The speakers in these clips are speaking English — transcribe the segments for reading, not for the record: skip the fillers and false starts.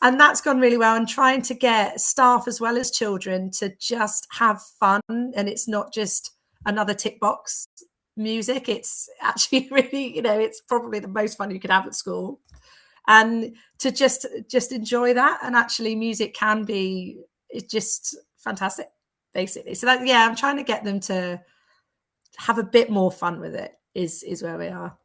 And that's gone really well. And trying to get staff as well as children to just have fun. And it's not just another tick box music. It's actually really, it's probably the most fun you could have at school. And to just enjoy that. And actually music can be, it's just fantastic, basically. So that, I'm trying to get them to have a bit more fun with it is where we are.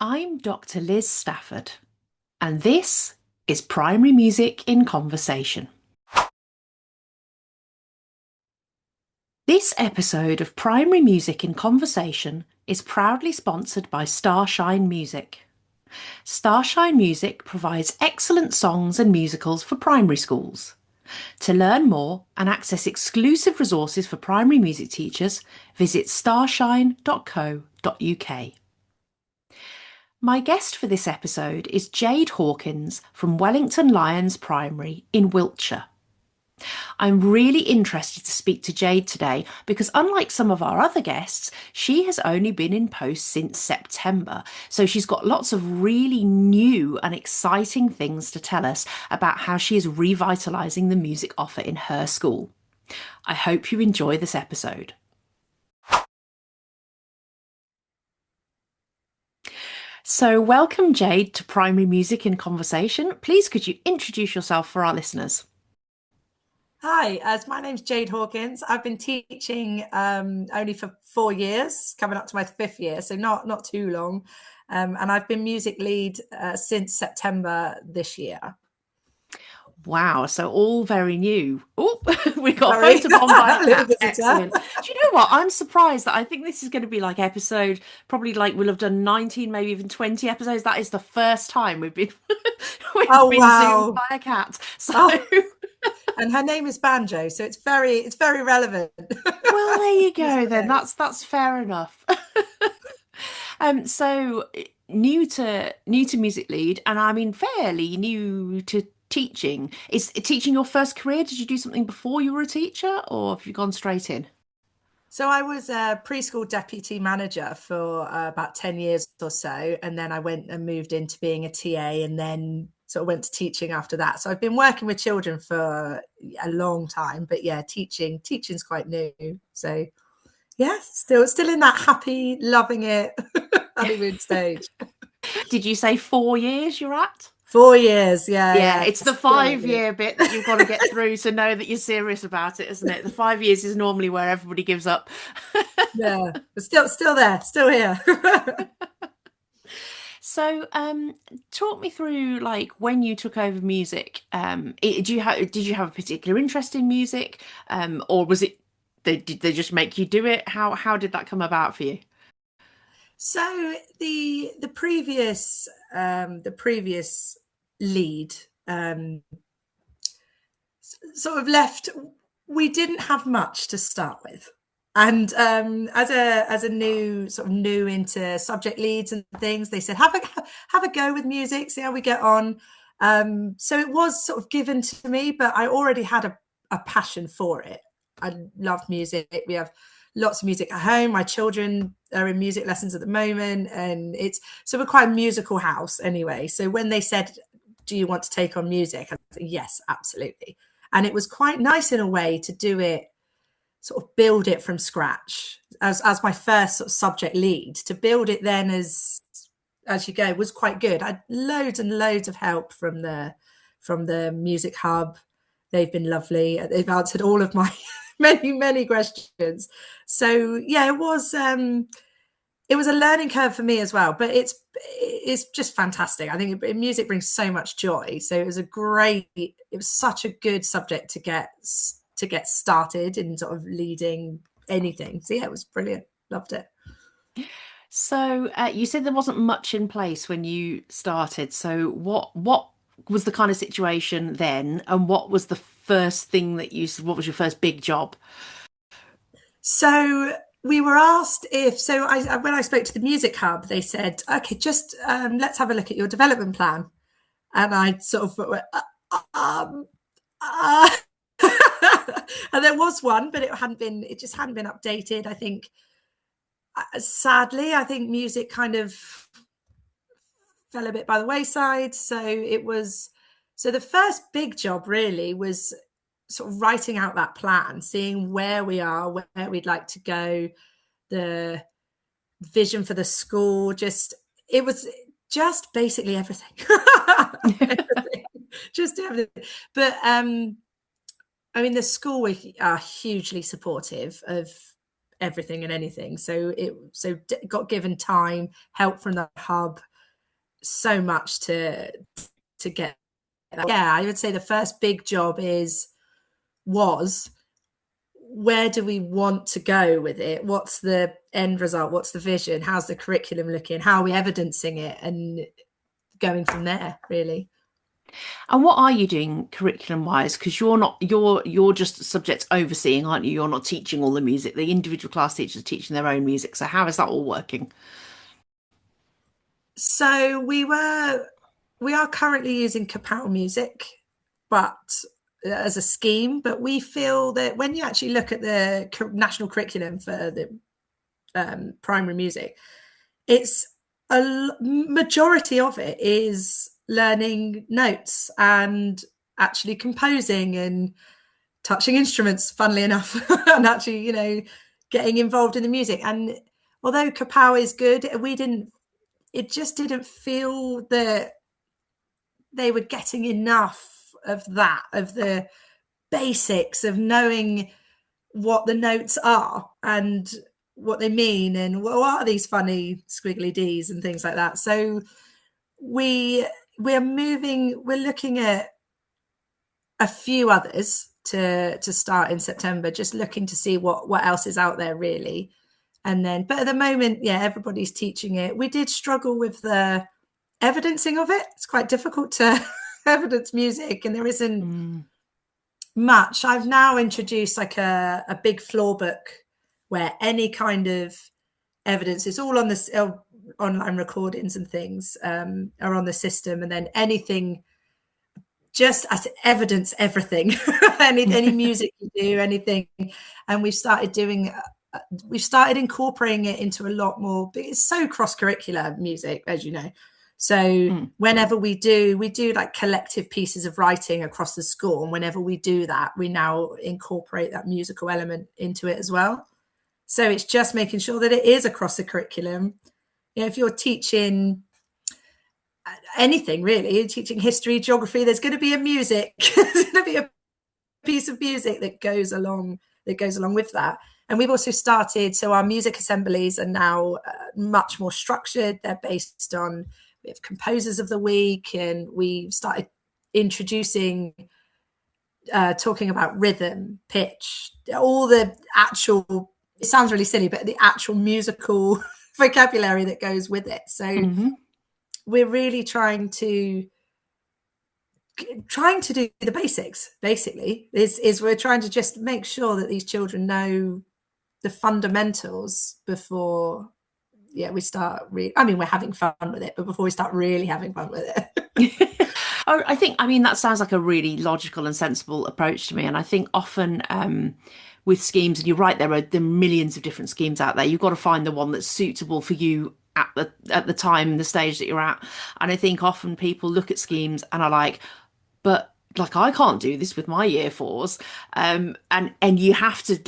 I'm Dr. Liz Stafford, and this is Primary Music in Conversation. This episode of Primary Music in Conversation is proudly sponsored by Starshine Music. Starshine Music provides excellent songs and musicals for primary schools. To learn more and access exclusive resources for primary music teachers, visit starshine.co.uk. My guest for this episode is Jade Hawkins from Wellington Lions Primary in Wiltshire. I'm really interested to speak to Jade today because unlike some of our other guests, she has only been in post since September. So she's got lots of really new and exciting things to tell us about how she is revitalising the music offer in her school. I hope you enjoy this episode. So welcome, Jade, to Primary Music in Conversation. Please could you introduce yourself for our listeners? Hi, my name's Jade Hawkins. I've been teaching only for 4 years, coming up to my 5th year, so not too long. And I've been music lead since September this year. Wow, so all very new. Oh, we got photobombed by a cat. Excellent. Do you know what? I'm surprised that I think this is going to be like episode, probably like we'll have done 19, maybe even 20 episodes. That is the first time we've been zoomed by a cat. So and her name is Banjo, so it's very relevant. Well, there you go then. That's fair enough. So new to music lead, and I mean fairly new to teaching. Is teaching your first career? Did you do something before you were a teacher, or have you gone straight in? So I was a preschool deputy manager for about 10 years or so, and then I went and moved into being a TA, and then sort of went to teaching after that. So I've been working with children for a long time, but teaching's quite new. So yeah, still in that happy, loving it honeymoon stage. Did you say 4 years you're at? 4 years, yeah. It's the 5-year bit that you've got to get through to know that you're serious about it, isn't it? The 5 years is normally where everybody gives up. Yeah, but still there, still here. So, talk me through like when you took over music. Did you have a particular interest in music, or was it did they just make you do it? How did that come about for you? So the previous lead sort of left. We didn't have much to start with, and as a new into subject leads and things, they said have a go with music, see how we get on. So it was sort of given to me, but I already had a passion for it. I love music. We have lots of music at home. My children are in music lessons at the moment, and we're quite a musical house anyway. So when they said, do you want to take on music? I said, yes, absolutely. And it was quite nice in a way to do it, sort of build it from scratch as my first sort of subject lead. To build it then as you go was quite good. I had loads and loads of help from the Music Hub. They've been lovely. They've answered all of my many questions. So yeah, it was a learning curve for me as well, but it's just fantastic. I think music brings so much joy. So it was such a good subject to get started in sort of leading anything. So yeah, it was brilliant. Loved it. So you said there wasn't much in place when you started. So what was the kind of situation then, and what was the first thing what was your first big job? So we were asked when I spoke to the Music Hub, they said, okay, just let's have a look at your development plan. And I sort of went, And there was one, but it just hadn't been updated. I think, sadly, I think music kind of fell a bit by the wayside. So the first big job really was sort of writing out that plan, seeing where we are, where we'd like to go, the vision for the school. It was just basically everything. Everything. Just everything. But I mean, the school are hugely supportive of everything and anything. So got given time, help from the hub, so much to get that. Yeah, I would say the first big job was where do we want to go with it? What's the end result? What's the vision? How's the curriculum looking? How are we evidencing it? And going from there, really. And what are you doing curriculum wise? Because you're just subject overseeing, aren't you? You're not teaching all the music. The individual class teachers are teaching their own music. So how is that all working? So we are currently using Kapow music, but as a scheme. But we feel that when you actually look at the national curriculum for the primary music, it's a majority of it is learning notes and actually composing and touching instruments, funnily enough, and actually, getting involved in the music. And although Kapow is good, it just didn't feel that they were getting enough of that, of the basics of knowing what the notes are and what they mean and what are these funny squiggly D's and things like that. So we're looking at a few others to start in September, just looking to see what else is out there really. And then, but at the moment, yeah, everybody's teaching it. We did struggle with the evidencing of it. It's quite difficult to evidence music, and there isn't much. I've now introduced like a big floor book where any kind of evidence is all on this online recordings and things are on the system, and then anything just as evidence everything, any music you do, anything. And we've started incorporating it into a lot more. It's so cross-curricular music, as you know. So whenever we do like collective pieces of writing across the school, and whenever we do that, we now incorporate that musical element into it as well. So it's just making sure that it is across the curriculum. If you're teaching anything really, you're teaching history, geography, there's going to be there's going to be a piece of music that goes along with that. And we've also started, so our music assemblies are now much more structured. They're based on, we have composers of the week, and we've started introducing, talking about rhythm, pitch, all the actual, it sounds really silly, but the actual musical vocabulary that goes with it. So we're really trying to do the basics, basically, is we're trying to just make sure that these children know the fundamentals before we start we're having fun with it, but before we start really having fun with it. I mean that sounds like a really logical and sensible approach to me. And I think often with schemes, and you're right, there are millions of different schemes out there, you've got to find the one that's suitable for you at the time and the stage that you're at. And I think often people look at schemes and are like, but like, I can't do this with my year fours. And you have to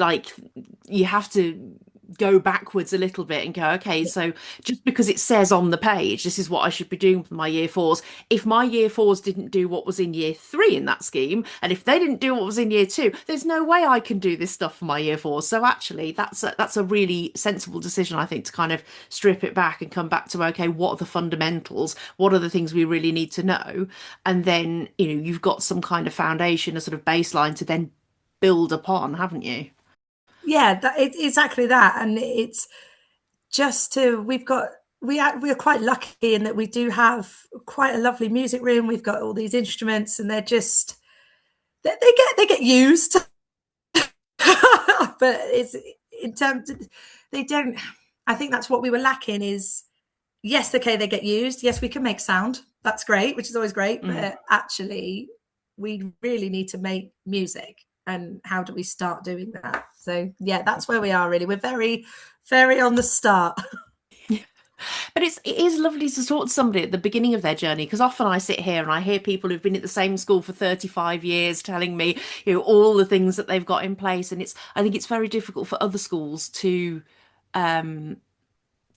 go backwards a little bit and go, okay, so just because it says on the page, this is what I should be doing with my year fours. If my year fours didn't do what was in year three in that scheme, and if they didn't do what was in year two, there's no way I can do this stuff for my year fours. So actually that's a really sensible decision, I think, to kind of strip it back and come back to, okay, what are the fundamentals? What are the things we really need to know? And then, you've got some kind of foundation, a sort of baseline to then build upon, haven't you? Yeah, exactly that. And it's just we're quite lucky in that we do have quite a lovely music room. We've got all these instruments, and they're just they get used. But it's in terms of, they don't, I think that's what we were lacking is, yes, okay, they get used. Yes, we can make sound. That's great, which is always great. But actually, we really need to make music. and how do we start doing that? So yeah, that's where we are really. We're very, very on the start. But it is lovely to talk to somebody at the beginning of their journey, because often I sit here and I hear people who've been at the same school for 35 years telling me, all the things that they've got in place, and I think it's very difficult for other schools um,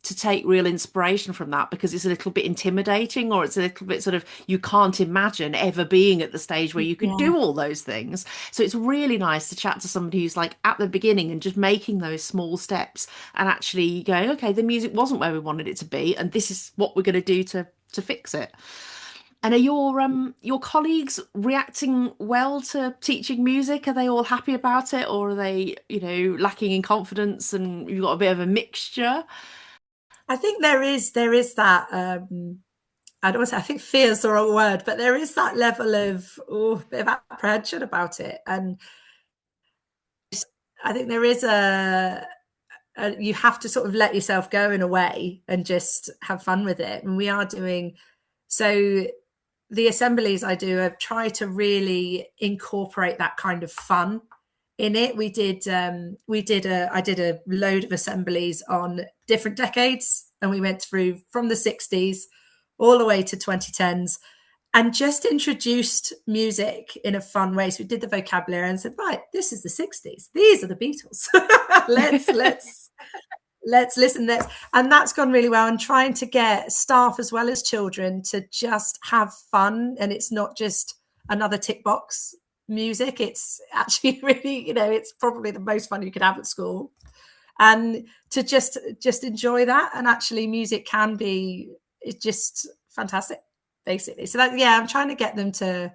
to take real inspiration from that, because it's a little bit intimidating, or it's a little bit sort of, you can't imagine ever being at the stage where you could Yeah. do all those things. So it's really nice to chat to somebody who's like at the beginning and just making those small steps and actually going, okay, the music wasn't where we wanted it to be, and this is what we're going to do to fix it. And are your colleagues reacting well to teaching music? Are they all happy about it, or are they, lacking in confidence, and you've got a bit of a mixture? I think there is that I don't want to say, I think fear's the wrong word, but there is that level of bit of apprehension about it. And I think there is you have to sort of let yourself go in a way and just have fun with it. And we are doing so. The assemblies I do, I've tried to really incorporate that kind of fun in it. I did a load of assemblies on different decades, and we went through from the 60s all the way to 2010s, and just introduced music in a fun way. So we did the vocabulary and said, right, this is the 60s. These are the Beatles. let's listen. And that's gone really well. And trying to get staff as well as children to just have fun. And it's not just another tick box music. It's actually really, it's probably the most fun you could have at school. And to just enjoy that. And actually music can be, it's just fantastic, basically. So that, yeah, I'm trying to get them to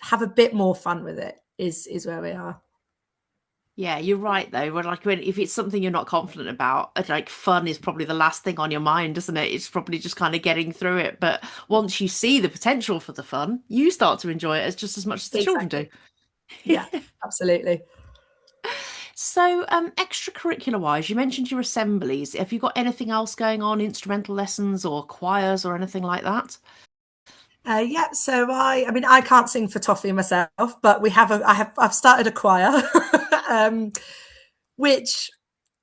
have a bit more fun with it is where we are. Yeah, you're right though. If it's something you're not confident about, like fun is probably the last thing on your mind, isn't it? It's probably just kind of getting through it. But once you see the potential for the fun, you start to enjoy it as much as the children do. Yeah, absolutely. So, extracurricular wise, you mentioned your assemblies. Have you got anything else going on, instrumental lessons or choirs or anything like that? Yeah, so I can't sing for toffee myself, but I've started a choir, which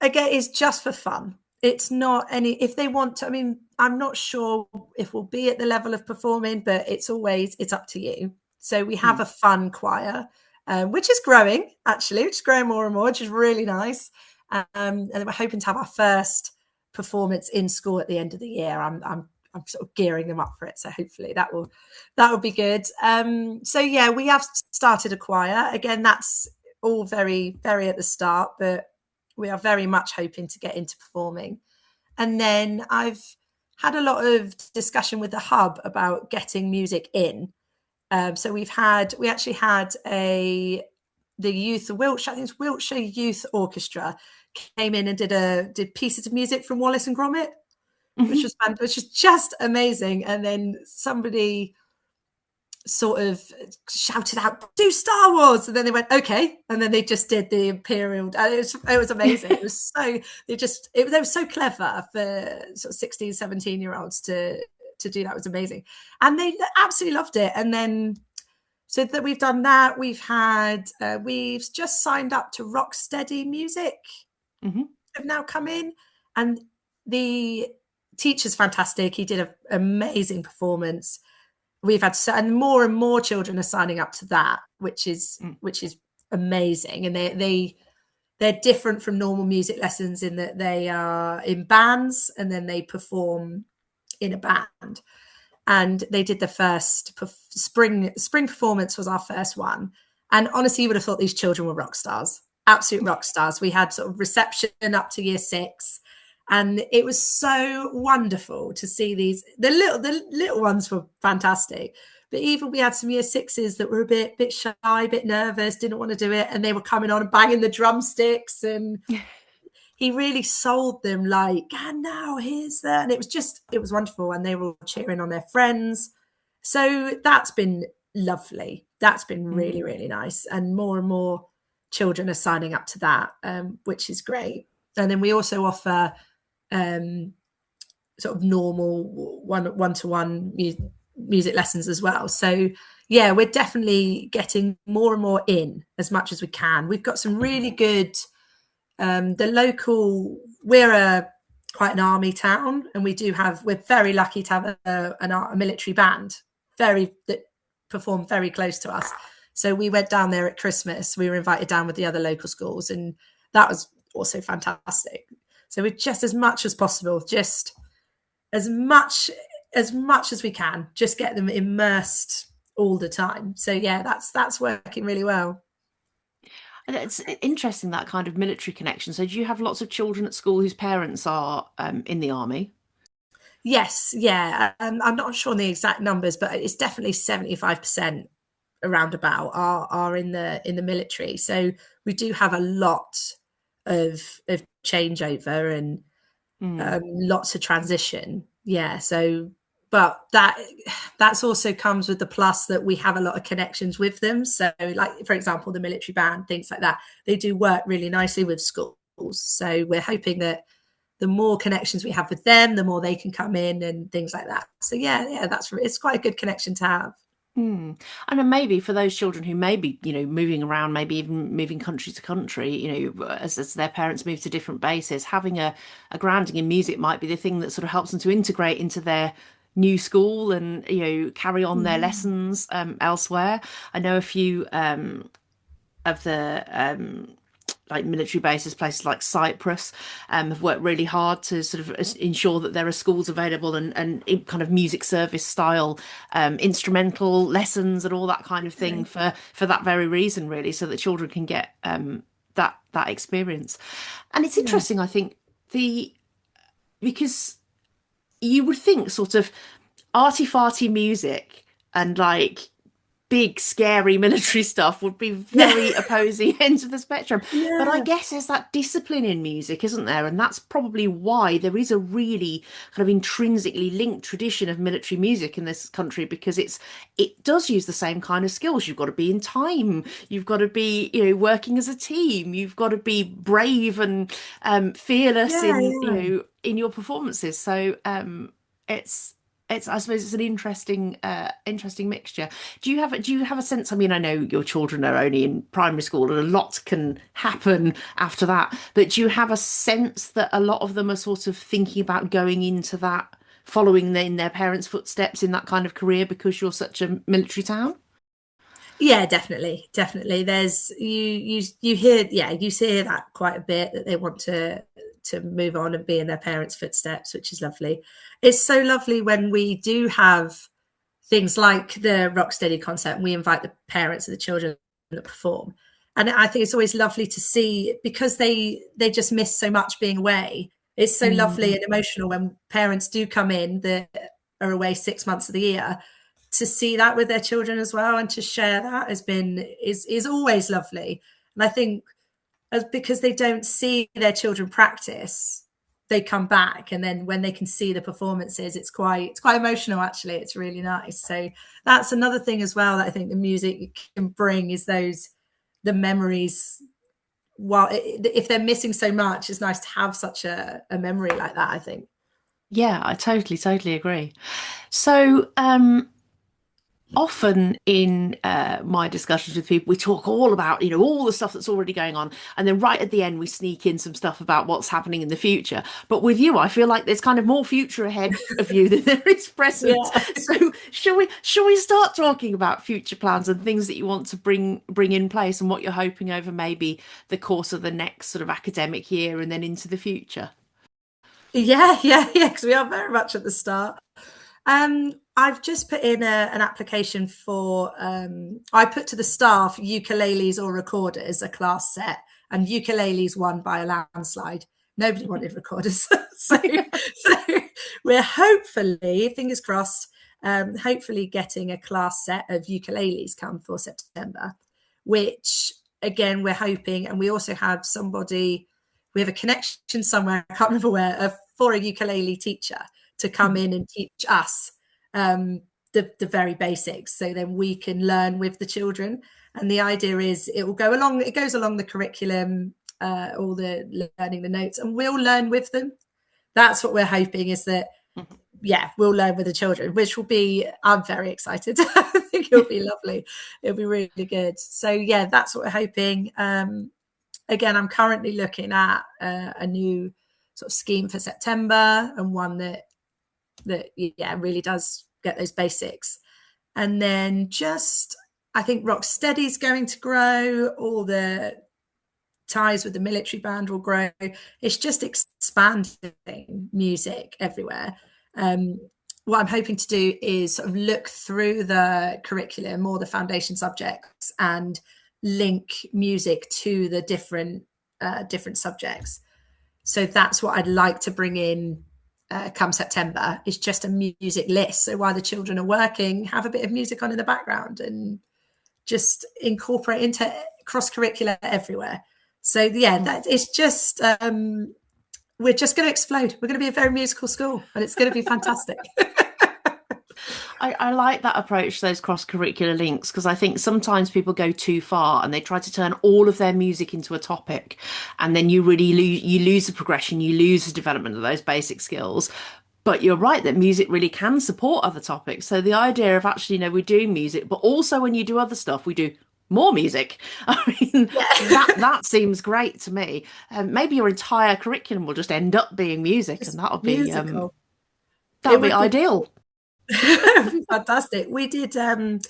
again is just for fun. It's not if they want to. I'm not sure if we'll be at the level of performing, but it's up to you. So we have a fun choir, which is growing actually, which is growing more and more, which is really nice. And we're hoping to have our first performance in school at the end of the year. I'm sort of gearing them up for it. So hopefully that will be good. So yeah, we have started a choir. Again, that's all very, very at the start, but we are very much hoping to get into performing. And then I've had a lot of discussion with the hub about getting music in. So we actually had the youth of Wiltshire, I think it's Wiltshire Youth Orchestra, came in and did pieces of music from Wallace and Gromit, which was just amazing. And then somebody sort of shouted out, "Do Star Wars!" And then they went, "Okay," and then they just did the Imperial. It was amazing. It was so they were so clever for sort of 16, 17-year-olds to do that. It was amazing, and they absolutely loved it. And then so that we've done that, we've just signed up to Rocksteady Music. Have now come in, and the teacher's fantastic. He did an amazing performance. We've had and more children are signing up to that, which is amazing. And they're different from normal music lessons in that they are in bands and then they perform in a band. And they did the first spring performance was our first one. And honestly, you would have thought these children were rock stars, absolute rock stars. We had sort of reception up to year 6. And it was so wonderful to see the little ones were fantastic. But even we had some year 6s that were a bit shy, a bit nervous, didn't want to do it. And they were coming on and banging the drumsticks. And he really sold them like, and now here's that. And it was wonderful. And they were all cheering on their friends. So that's been lovely. That's been really, really nice. And more children are signing up to that, which is great. And then we also offer sort of normal one-to-one music lessons as well. So yeah, we're definitely getting more and more in as much as we can. We've got some really good, the local, quite an army town, and we're very lucky to have a military band, that perform very close to us. So we went down there at Christmas. We were invited down with the other local schools, and that was also fantastic. So we're just as much as possible, just as much as we can, just get them immersed all the time. So yeah, that's working really well. And it's interesting, that kind of military connection. So do you have lots of children at school whose parents are in the army? Yes, yeah. I'm not sure on the exact numbers, but it's definitely 75% around about are in the military. So we do have a lot of changeover and lots of transition. Yeah. So, but that's also comes with the plus that we have a lot of connections with them. So, like for example, the military band, things like that, they do work really nicely with schools. So we're hoping that the more connections we have with them, the more they can come in and things like that. So yeah, it's quite a good connection to have. And then maybe for those children who may be, moving around, maybe even moving country to country, as their parents move to different bases, having a grounding in music might be the thing that sort of helps them to integrate into their new school and, carry on their lessons elsewhere. I know a few of the like military bases, places like Cyprus, have worked really hard to sort of ensure that there are schools available and kind of music service style instrumental lessons and all that kind of thing for that very reason, really, so that children can get that experience. And it's interesting, I think, because you would think sort of arty farty music and like big scary military stuff would be very opposing ends of the spectrum, but I guess there's that discipline in music, isn't there? And that's probably why there is a really kind of intrinsically linked tradition of military music in this country, because it does use the same kind of skills. You've got to be in time, you've got to be working as a team, you've got to be brave and fearless in your performances. So it's I suppose it's an interesting mixture. Do you have a sense? I mean, I know your children are only in primary school and a lot can happen after that, but do you have a sense that a lot of them are sort of thinking about going into that, following in their parents' footsteps in that kind of career because you're such a military town? Yeah, definitely. There's you hear you hear that quite a bit, that they want to move on and be in their parents' footsteps, which is lovely. It's so lovely when we do have things like the Rocksteady concert and we invite the parents of the children that perform. And I think it's always lovely to see, because they just miss so much being away. It's so lovely and emotional when parents do come in that are away 6 months of the year, to see that with their children as well, and to share that is always lovely. And I think because they don't see their children practice, they come back, and then when they can see the performances, it's quite emotional, actually. It's really nice. So that's another thing as well that I think the music can bring, is the memories. While if they're missing so much, it's nice to have such a memory like that, I think. Yeah, I totally agree. So, often in my discussions with people, we talk all about all the stuff that's already going on, and then right at the end we sneak in some stuff about what's happening in the future. But with you, I feel like there's kind of more future ahead of you than there is present. Yeah. So shall we start talking about future plans and things that you want to bring in place, and what you're hoping over maybe the course of the next sort of academic year and then into the future? Yeah, because we are very much at the start. I've just put in an application for, I put to the staff ukuleles or recorders, a class set, and ukuleles won by a landslide. Nobody wanted recorders. so we're hopefully, fingers crossed, hopefully getting a class set of ukuleles come for September, which again, we're hoping, and we also have we have a connection somewhere, I can't remember where, for a ukulele teacher to come in and teach us the very basics, so then we can learn with the children. And the idea is it goes along the curriculum, all the learning the notes, and we'll learn with them. That's what we're hoping, is that we'll learn with the children, which will be, I'm very excited. I think it'll be lovely. It'll be really good. So yeah, that's what we're hoping. Again, I'm currently looking at a new sort of scheme for September, and one that really does get those basics. And then I think Rocksteady is going to grow. All the ties with the military band will grow. It's just expanding music everywhere. What I'm hoping to do is sort of look through the curriculum, or the foundation subjects, and link music to the different subjects. So that's what I'd like to bring in come September, is just a music list. So while the children are working, have a bit of music on in the background, and just incorporate into cross-curricular everywhere. So yeah, that is just we're just going to explode. We're going to be a very musical school, and it's going to be fantastic. I like that approach to those cross-curricular links, because I think sometimes people go too far and they try to turn all of their music into a topic, and then you really lose the progression, you lose the development of those basic skills. But you're right that music really can support other topics. So the idea of actually, we do music, but also when you do other stuff, we do more music. I mean, that seems great to me. Maybe your entire curriculum will just end up being music, and that'll be ideal. It would be fantastic. We did. I'm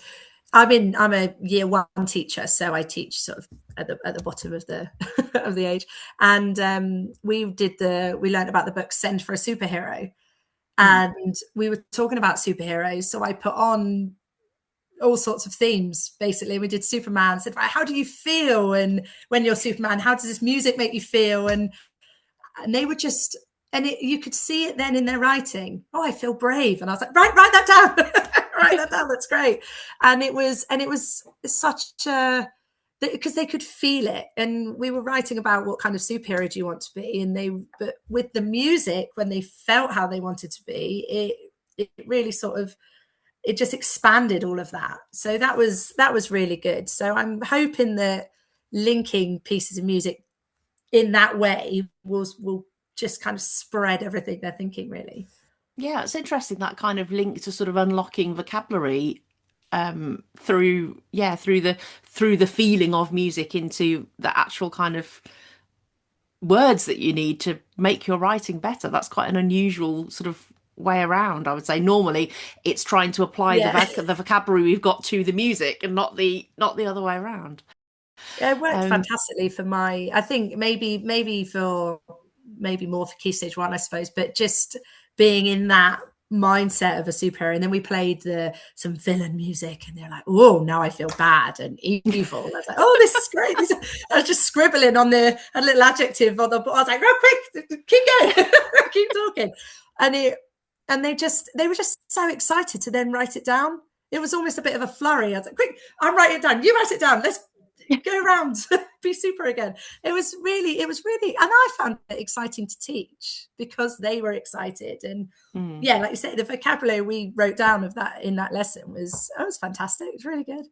a year one teacher, so I teach sort of at the bottom of the of the age. And we learned about the book Send for a Superhero, and we were talking about superheroes. So I put on all sorts of themes. Basically, we did Superman. Said, right, how do you feel? And when you're Superman, how does this music make you feel? And they were just. And you could see it then in their writing. Oh, I feel brave. And I was like, right, write that down. Write that down. That's great. And it was such a, because they could feel it. And we were writing about what kind of superhero do you want to be? But with the music, when they felt how they wanted to be, it really sort of, it just expanded all of that. So that was really good. So I'm hoping that linking pieces of music in that way will just kind of spread everything they're thinking, really. Yeah, it's interesting, that kind of link to sort of unlocking vocabulary through the feeling of music into the actual kind of words that you need to make your writing better. That's quite an unusual sort of way around, I would say. Normally it's trying to apply the vocabulary we've got to the music, and not the other way around. Yeah, it worked fantastically for I think maybe more for Key Stage 1, I suppose, but just being in that mindset of a superhero. And then we played some villain music, and they're like, oh, now I feel bad and evil. And I was like, oh, this is great. I was just scribbling on a little adjective on the board. I was like, oh, quick, keep going, keep talking. And they were just so excited to then write it down. It was almost a bit of a flurry. I was like, quick, I'm writing it down. You write it down. Let's go around, be super again. It was really, and I found it exciting to teach because they were excited. And yeah, like you said, the vocabulary we wrote down of that in that lesson was fantastic. It was really good.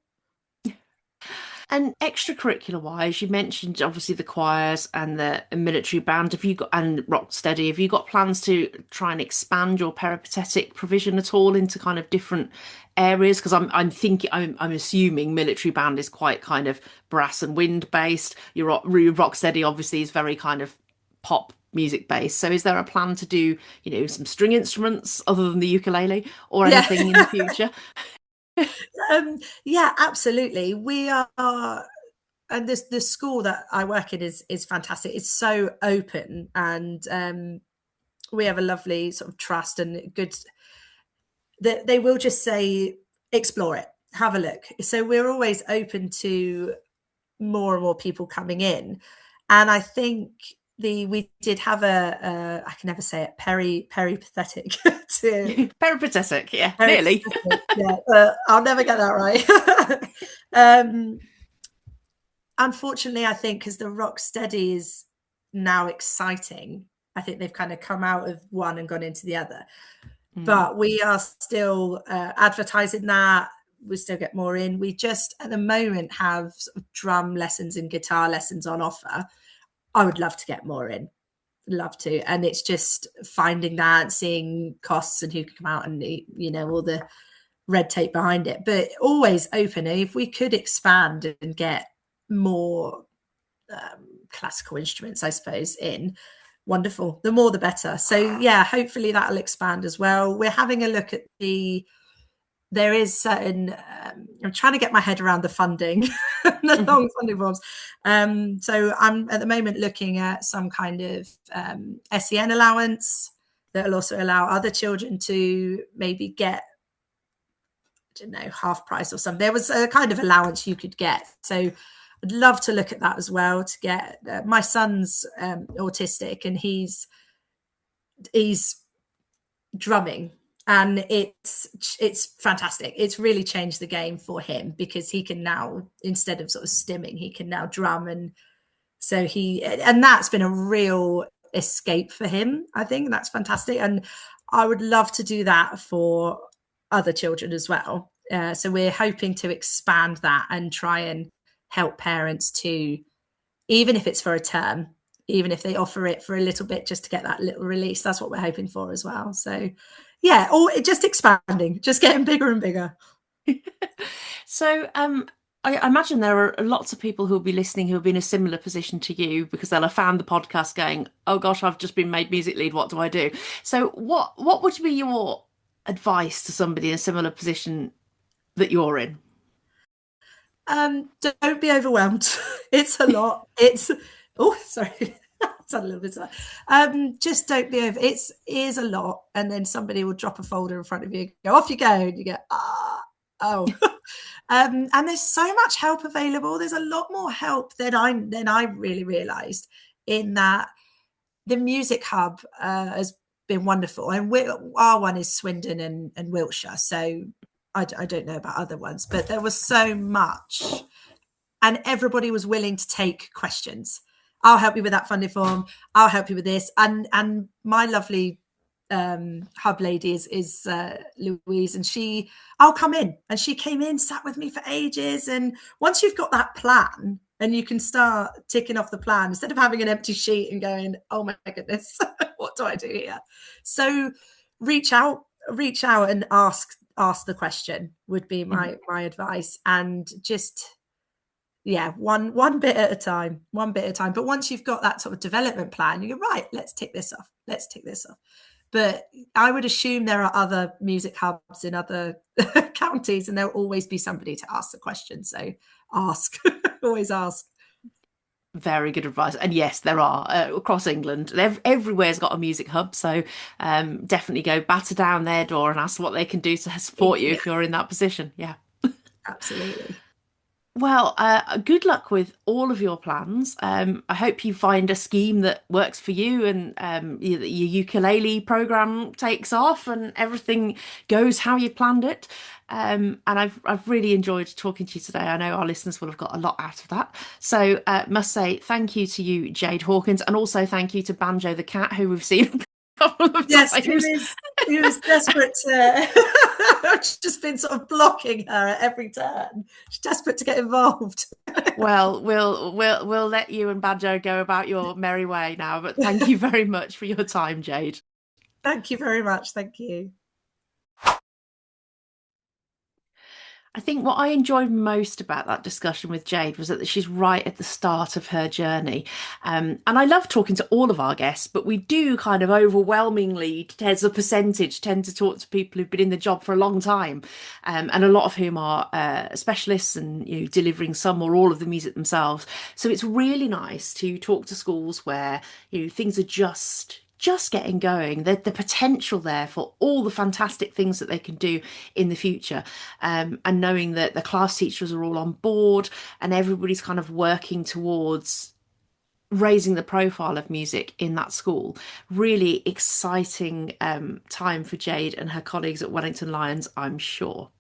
And extracurricular wise, you mentioned obviously the choirs and the military band. And Rocksteady, have you got plans to try and expand your peripatetic provision at all into kind of different areas? Because I'm assuming military band is quite kind of brass and wind based. Your Rocksteady obviously is very kind of pop music based. So is there a plan to do, some string instruments other than the ukulele or anything in the future? Yeah, absolutely. We are, and the school that I work in is fantastic. It's so open, and we have a lovely sort of trust and good. That they will just say, explore it, have a look. So we're always open to more and more people coming in, and I think we did have I can never say it, peripatetic peripatetic, yeah, nearly. Yeah, I'll never get that right. Unfortunately, I think because the Rocksteady is now exciting, I think they've kind of come out of one and gone into the other. But we are still advertising that. We still get more in. We just at the moment have sort of drum lessons and guitar lessons on offer. I would love to get more in. love to. And it's just finding that, seeing costs and who can come out and, all the red tape behind it, but always open. If we could expand and get more classical instruments, I suppose, in, wonderful. The more the better. So yeah, hopefully that'll expand as well. We're having a look at there is certain, I'm trying to get my head around the funding, the long funding forms. So I'm at the moment looking at some kind of SEN allowance that will also allow other children to maybe get, I don't know, half price or something. There was a kind of allowance you could get. So I'd love to look at that as well, to get my son's autistic, and he's drumming, and it's fantastic. It's really changed the game for him, because he can now, instead of sort of stimming, he can now drum. And so and that's been a real escape for him. I think that's fantastic. And I would love to do that for other children as well. So we're hoping to expand that and try and help parents to, even if it's for a term, even if they offer it for a little bit, just to get that little release. That's what we're hoping for as well. So yeah, or just expanding, just getting bigger and bigger. So I imagine there are lots of people who will be listening who will be in a similar position to you, because they'll have found the podcast going, oh gosh, I've just been made music lead. What do I do? So what would be your advice to somebody in a similar position that you're in? Don't be overwhelmed. It's a lot. Sorry. A little bit. Just don't be over. It is a lot, and then somebody will drop a folder in front of you, go off you go, and you go, and there's so much help available. There's a lot more help than I really realised. In that, the Music Hub has been wonderful, and our one is Swindon and Wiltshire. So I don't know about other ones, but there was so much, and everybody was willing to take questions. I'll help you with that funding form. I'll help you with this. And my lovely hub lady is Louise, and I'll come in, and she came in, sat with me for ages. And once you've got that plan, and you can start ticking off the plan, instead of having an empty sheet and going, oh my goodness, what do I do here? So reach out and ask the question would be my advice. And just, yeah, one bit at a time. But once you've got that sort of development plan, you go, right, let's tick this off. But I would assume there are other music hubs in other counties, and there'll always be somebody to ask the question. So ask, always ask. Very good advice. And yes, there are across England. Everywhere's got a music hub. So definitely go batter down their door and ask what they can do to support you if you're in that position. Yeah, absolutely. Well, good luck with all of your plans. I hope you find a scheme that works for you, and your ukulele program takes off and everything goes how you planned it. And I've really enjoyed talking to you today. I know our listeners will have got a lot out of that. So must say thank you to you, Jade Hawkins, and also thank you to Banjo the cat, who we've seen yes, he was desperate to I've just been sort of blocking her at every turn. She's desperate to get involved. Well, we'll let you and Banjo go about your merry way now, but thank you very much for your time, Jade. Thank you very much. Thank you. I think what I enjoyed most about that discussion with Jade was that she's right at the start of her journey. And I love talking to all of our guests, but we do kind of overwhelmingly, as a percentage, tend to talk to people who've been in the job for a long time, and a lot of whom are specialists and delivering some or all of the music themselves. So it's really nice to talk to schools where things are just getting going, the potential there for all the fantastic things that they can do in the future, and knowing that the class teachers are all on board and everybody's kind of working towards raising the profile of music in that school. Really exciting time for Jade and her colleagues at Wellington Lions, I'm sure.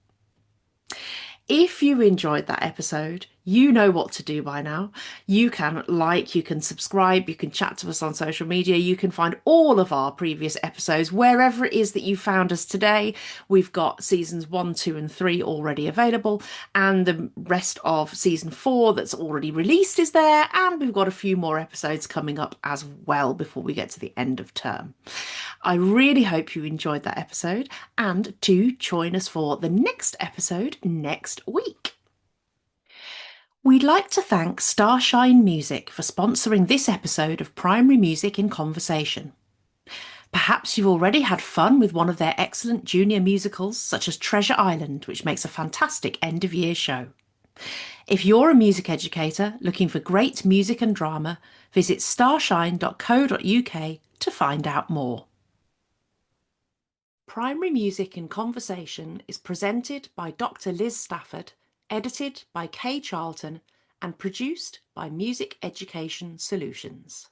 If you enjoyed that episode, You know what to do by now. You can like, you can subscribe, you can chat to us on social media. You can find all of our previous episodes wherever it is that you found us today. We've got seasons 1, 2 and 3 already available, and the rest of season 4 that's already released is there, and we've got a few more episodes coming up as well before we get to the end of term. I really hope you enjoyed that episode, and do join us for the next episode next week. We'd like to thank Starshine Music for sponsoring this episode of Primary Music in Conversation. Perhaps you've already had fun with one of their excellent junior musicals, such as Treasure Island, which makes a fantastic end-of-year show. If you're a music educator looking for great music and drama, visit starshine.co.uk to find out more. Primary Music in Conversation is presented by Dr. Liz Stafford, edited by Kay Charlton, and produced by Music Education Solutions.